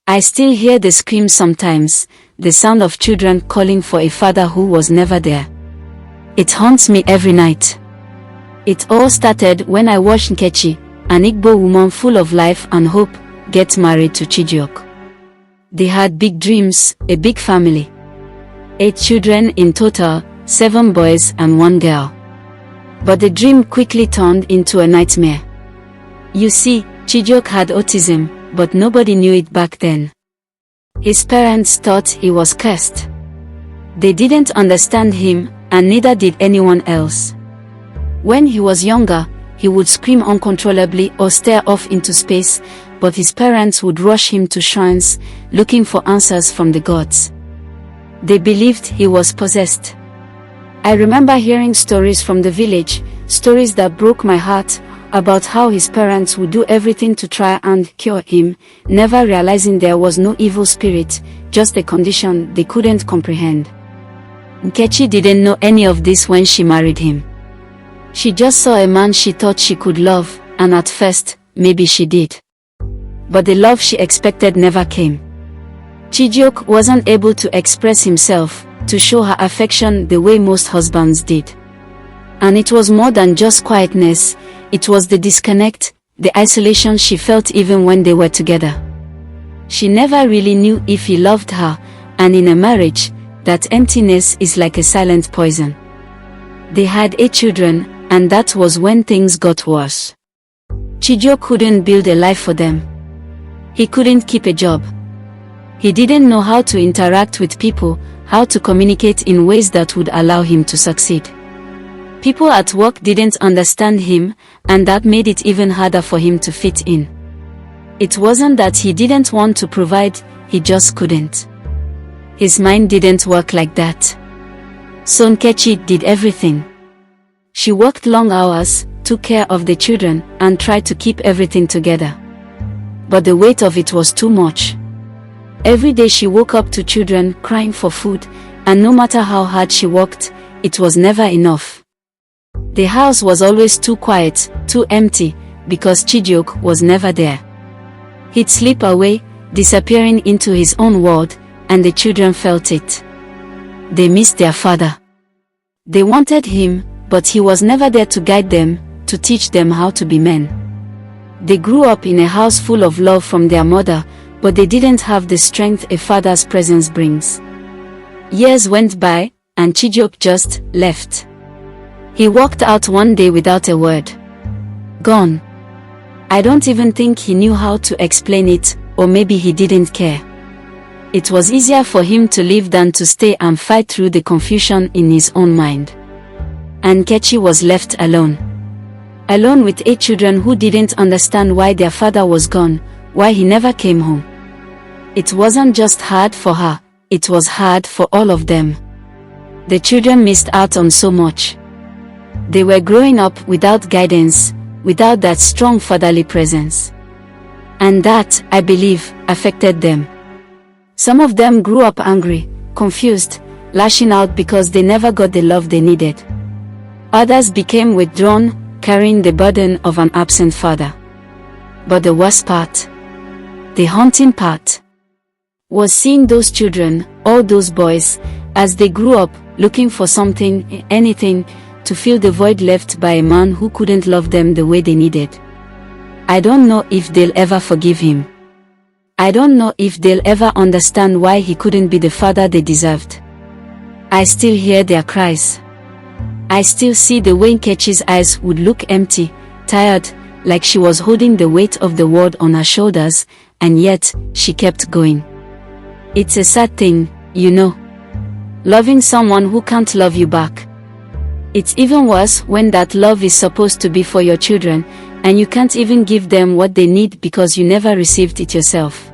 I still hear the screams sometimes, the sound of children calling for a father who was never there. It haunts me every night. It all started when I watched Nkechi, an Igbo woman full of life and hope, get married to Chijioke. They had big dreams, a big family. 8 children in total, 7 boys and 1 girl. But the dream quickly turned into a nightmare. You see, Chijioke had autism, but nobody knew it back then. His parents thought he was cursed. They didn't understand him, and neither did anyone else. When he was younger, he would scream uncontrollably or stare off into space, but his parents would rush him to shrines, looking for answers from the gods. They believed he was possessed. I remember hearing stories from the village, stories that broke my heart, about how his parents would do everything to try and cure him, never realizing there was no evil spirit, just a condition they couldn't comprehend. Nkechi didn't know any of this when she married him. She just saw a man she thought she could love, and at first, maybe she did. But the love she expected never came. Chijioke wasn't able to express himself, to show her affection the way most husbands did. And it was more than just quietness, it was the disconnect, the isolation she felt even when they were together. She never really knew if he loved her, and in a marriage, that emptiness is like a silent poison. They had 8 children, and that was when things got worse. Chijioke couldn't build a life for them. He couldn't keep a job. He didn't know how to interact with people, how to communicate in ways that would allow him to succeed. People at work didn't understand him, and that made it even harder for him to fit in. It wasn't that he didn't want to provide, he just couldn't. His mind didn't work like that. So Nkechi did everything. She worked long hours, took care of the children, and tried to keep everything together. But the weight of it was too much. Every day she woke up to children crying for food, and no matter how hard she worked, it was never enough. The house was always too quiet, too empty, because Chijioke was never there. He'd slip away, disappearing into his own world, and the children felt it. They missed their father. They wanted him, but he was never there to guide them, to teach them how to be men. They grew up in a house full of love from their mother, but they didn't have the strength a father's presence brings. Years went by, and Chijioke just left. He walked out one day without a word. Gone. I don't even think he knew how to explain it, or maybe he didn't care. It was easier for him to leave than to stay and fight through the confusion in his own mind. And Nkechi was left alone. Alone with 8 children who didn't understand why their father was gone, why he never came home. It wasn't just hard for her, it was hard for all of them. The children missed out on so much. They were growing up without guidance, without that strong fatherly presence. And that, I believe, affected them. Some of them grew up angry, confused, lashing out because they never got the love they needed. Others became withdrawn, carrying the burden of an absent father. But the worst part, the haunting part, was seeing those children, all those boys, as they grew up, looking for something, anything, to fill the void left by a man who couldn't love them the way they needed. I don't know if they'll ever forgive him. I don't know if they'll ever understand why he couldn't be the father they deserved. I still hear their cries. I still see the way Nkechi's eyes would look empty, tired, like she was holding the weight of the world on her shoulders, and yet, she kept going. It's a sad thing, you know. Loving someone who can't love you back. It's even worse when that love is supposed to be for your children, and you can't even give them what they need because you never received it yourself.